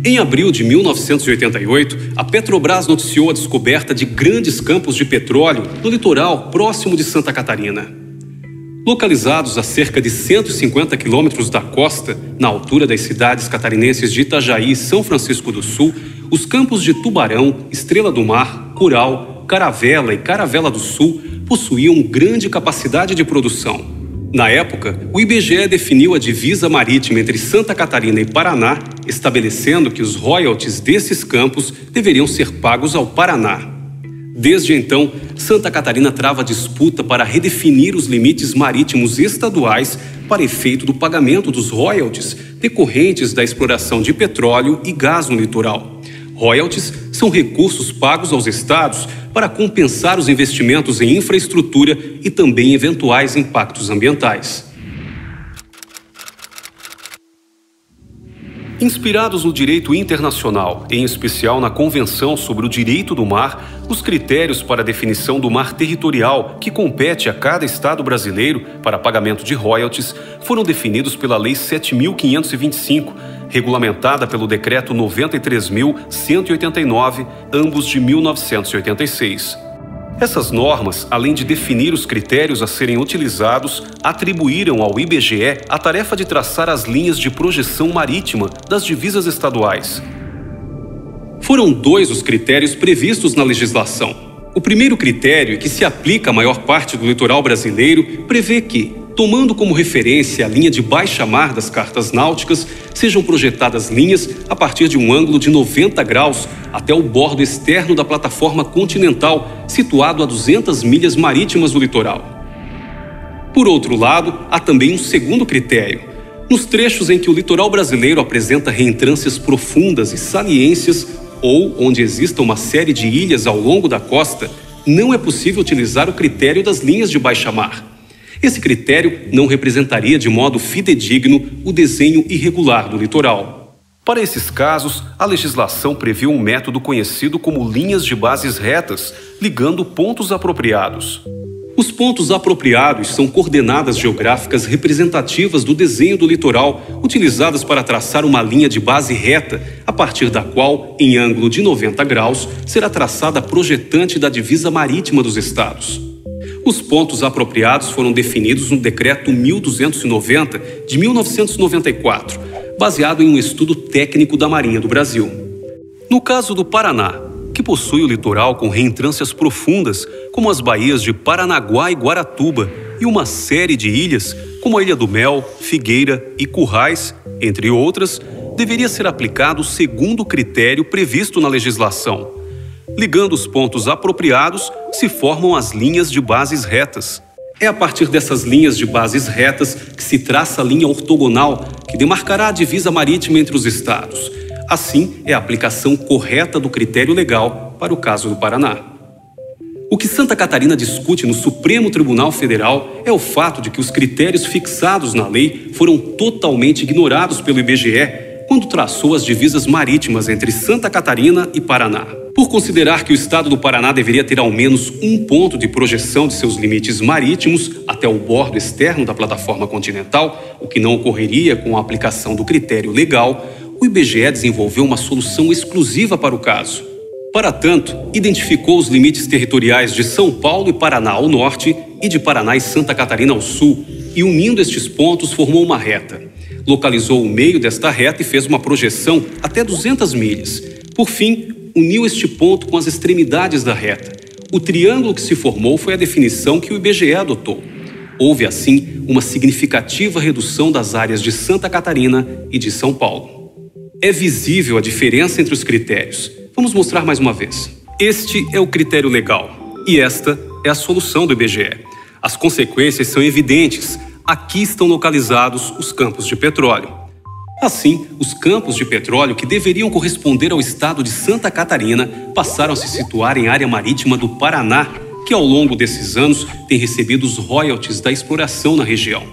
Em abril de 1988, a Petrobras noticiou a descoberta de grandes campos de petróleo no litoral próximo de Santa Catarina. Localizados a cerca de 150 quilômetros da costa, na altura das cidades catarinenses de Itajaí e São Francisco do Sul, os campos de Tubarão, Estrela do Mar, Curau, Caravela e Caravela do Sul possuíam grande capacidade de produção. Na época, o IBGE definiu a divisa marítima entre Santa Catarina e Paraná, estabelecendo que os royalties desses campos deveriam ser pagos ao Paraná. Desde então, Santa Catarina trava disputa para redefinir os limites marítimos estaduais para efeito do pagamento dos royalties decorrentes da exploração de petróleo e gás no litoral. Royalties são recursos pagos aos estados para compensar os investimentos em infraestrutura e também eventuais impactos ambientais. Inspirados no direito internacional, em especial na Convenção sobre o Direito do Mar, os critérios para a definição do mar territorial que compete a cada estado brasileiro para pagamento de royalties foram definidos pela Lei 7.525, regulamentada pelo Decreto 93.189, ambos de 1986. Essas normas, além de definir os critérios a serem utilizados, atribuíram ao IBGE a tarefa de traçar as linhas de projeção marítima das divisas estaduais. Foram 2 os critérios previstos na legislação. O primeiro critério, que se aplica à maior parte do litoral brasileiro, prevê que, tomando como referência a linha de baixa mar das cartas náuticas, sejam projetadas linhas a partir de um ângulo de 90 graus até o bordo externo da plataforma continental, situado a 200 milhas marítimas do litoral. Por outro lado, há também um segundo critério. Nos trechos em que o litoral brasileiro apresenta reentrâncias profundas e saliências, ou onde exista uma série de ilhas ao longo da costa, não é possível utilizar o critério das linhas de baixa mar. Esse critério não representaria de modo fidedigno o desenho irregular do litoral. Para esses casos, a legislação prevê um método conhecido como linhas de bases retas, ligando pontos apropriados. Os pontos apropriados são coordenadas geográficas representativas do desenho do litoral, utilizadas para traçar uma linha de base reta, a partir da qual, em ângulo de 90 graus, será traçada a projetante da divisa marítima dos estados. Os pontos apropriados foram definidos no Decreto 1290, de 1994, baseado em um estudo técnico da Marinha do Brasil. No caso do Paraná, que possui o litoral com reentrâncias profundas, como as baías de Paranaguá e Guaratuba, e uma série de ilhas, como a Ilha do Mel, Figueira e Currais, entre outras, deveria ser aplicado o segundo critério previsto na legislação. Ligando os pontos apropriados, se formam as linhas de bases retas. É a partir dessas linhas de bases retas que se traça a linha ortogonal, que demarcará a divisa marítima entre os estados. Assim, é a aplicação correta do critério legal para o caso do Paraná. O que Santa Catarina discute no Supremo Tribunal Federal é o fato de que os critérios fixados na lei foram totalmente ignorados pelo IBGE quando traçou as divisas marítimas entre Santa Catarina e Paraná. Por considerar que o estado do Paraná deveria ter ao menos um ponto de projeção de seus limites marítimos até o bordo externo da plataforma continental, o que não ocorreria com a aplicação do critério legal, o IBGE desenvolveu uma solução exclusiva para o caso. Para tanto, identificou os limites territoriais de São Paulo e Paraná ao norte e de Paraná e Santa Catarina ao sul, e unindo estes pontos formou uma reta. Localizou o meio desta reta e fez uma projeção até 200 milhas. Por fim, uniu este ponto com as extremidades da reta. O triângulo que se formou foi a definição que o IBGE adotou. Houve, assim, uma significativa redução das áreas de Santa Catarina e de São Paulo. É visível a diferença entre os critérios. Vamos mostrar mais uma vez. Este é o critério legal e esta é a solução do IBGE. As consequências são evidentes. Aqui estão localizados os campos de petróleo. Assim, os campos de petróleo que deveriam corresponder ao estado de Santa Catarina passaram a se situar em área marítima do Paraná, que ao longo desses anos tem recebido os royalties da exploração na região.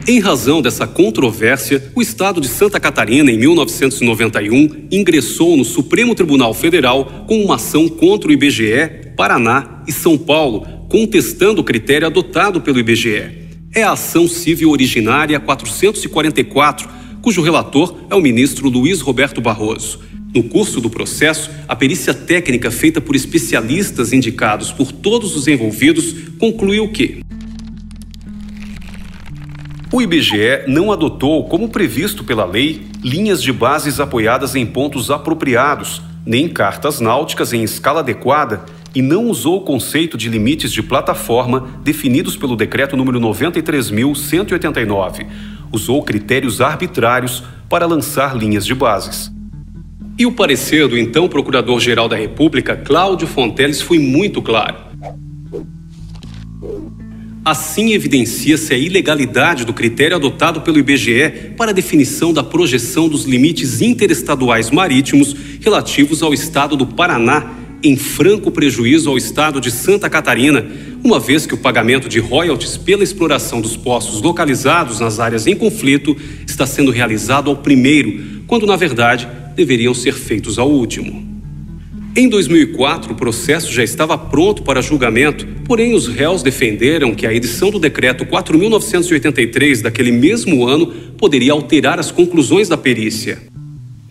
Em razão dessa controvérsia, o Estado de Santa Catarina, em 1991, ingressou no Supremo Tribunal Federal com uma ação contra o IBGE, Paraná e São Paulo, contestando o critério adotado pelo IBGE. É a ação civil originária 444, cujo relator é o ministro Luiz Roberto Barroso. No curso do processo, a perícia técnica feita por especialistas indicados por todos os envolvidos concluiu que o IBGE não adotou, como previsto pela lei, linhas de bases apoiadas em pontos apropriados, nem cartas náuticas em escala adequada, e não usou o conceito de limites de plataforma definidos pelo Decreto número 93.189. Usou critérios arbitrários para lançar linhas de bases. E o parecer do então Procurador-Geral da República, Cláudio Fonteles, foi muito claro. Assim, evidencia-se a ilegalidade do critério adotado pelo IBGE para a definição da projeção dos limites interestaduais marítimos relativos ao estado do Paraná, em franco prejuízo ao estado de Santa Catarina, uma vez que o pagamento de royalties pela exploração dos poços localizados nas áreas em conflito está sendo realizado ao primeiro, quando, na verdade, deveriam ser feitos ao último. Em 2004, o processo já estava pronto para julgamento, porém os réus defenderam que a edição do Decreto 4.983 daquele mesmo ano poderia alterar as conclusões da perícia.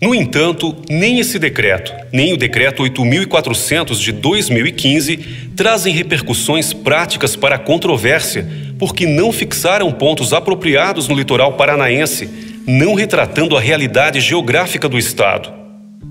No entanto, nem esse decreto, nem o Decreto 8.400 de 2015 trazem repercussões práticas para a controvérsia, porque não fixaram pontos apropriados no litoral paranaense, não retratando a realidade geográfica do estado.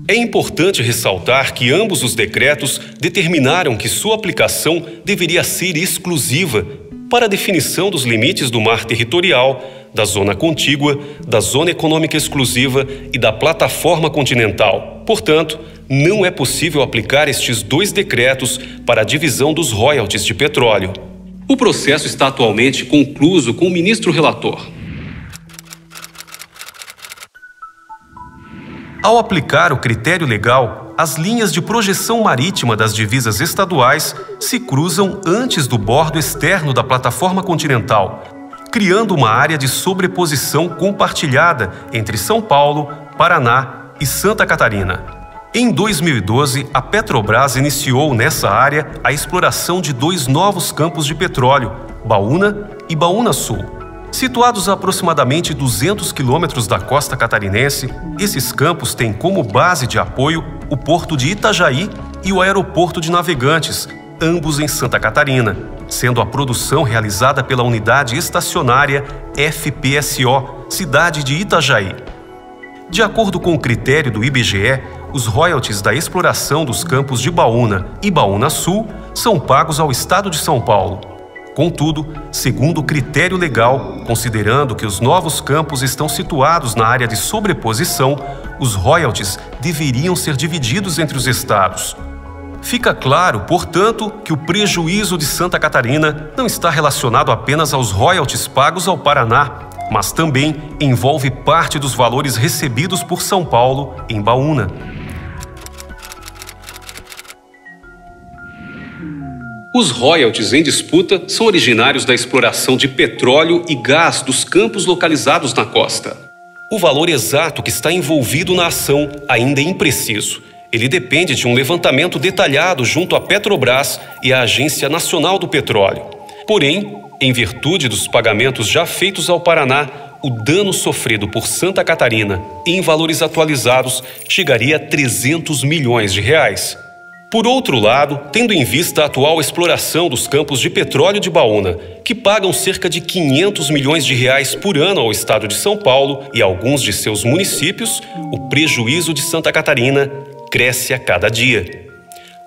É importante ressaltar que ambos os decretos determinaram que sua aplicação deveria ser exclusiva para a definição dos limites do mar territorial, da zona contígua, da zona econômica exclusiva e da plataforma continental. Portanto, não é possível aplicar estes dois decretos para a divisão dos royalties de petróleo. O processo está atualmente concluso com o ministro relator. Ao aplicar o critério legal, as linhas de projeção marítima das divisas estaduais se cruzam antes do bordo externo da plataforma continental, criando uma área de sobreposição compartilhada entre São Paulo, Paraná e Santa Catarina. Em 2012, a Petrobras iniciou nessa área a exploração de dois novos campos de petróleo, Baúna e Baúna Sul. Situados a aproximadamente 200 quilômetros da costa catarinense, esses campos têm como base de apoio o Porto de Itajaí e o Aeroporto de Navegantes, ambos em Santa Catarina, sendo a produção realizada pela unidade estacionária FPSO, cidade de Itajaí. De acordo com o critério do IBGE, os royalties da exploração dos campos de Baúna e Baúna Sul são pagos ao Estado de São Paulo. Contudo, segundo o critério legal, considerando que os novos campos estão situados na área de sobreposição, os royalties deveriam ser divididos entre os estados. Fica claro, portanto, que o prejuízo de Santa Catarina não está relacionado apenas aos royalties pagos ao Paraná, mas também envolve parte dos valores recebidos por São Paulo em Baúna. Os royalties em disputa são originários da exploração de petróleo e gás dos campos localizados na costa. O valor exato que está envolvido na ação ainda é impreciso. Ele depende de um levantamento detalhado junto à Petrobras e à Agência Nacional do Petróleo. Porém, em virtude dos pagamentos já feitos ao Paraná, o dano sofrido por Santa Catarina, em valores atualizados, chegaria a 300 milhões de reais. Por outro lado, tendo em vista a atual exploração dos campos de petróleo de Baúna, que pagam cerca de 500 milhões de reais por ano ao estado de São Paulo e alguns de seus municípios, o prejuízo de Santa Catarina cresce a cada dia.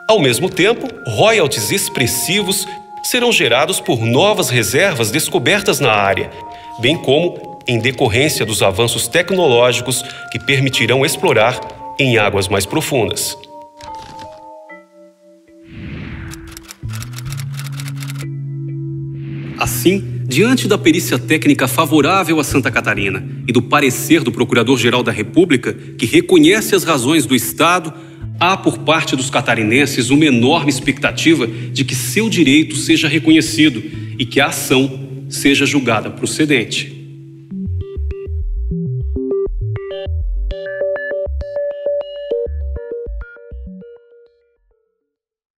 Ao mesmo tempo, royalties expressivos serão gerados por novas reservas descobertas na área, bem como em decorrência dos avanços tecnológicos que permitirão explorar em águas mais profundas. Assim, diante da perícia técnica favorável a Santa Catarina e do parecer do Procurador-Geral da República, que reconhece as razões do Estado, há por parte dos catarinenses uma enorme expectativa de que seu direito seja reconhecido e que a ação seja julgada procedente.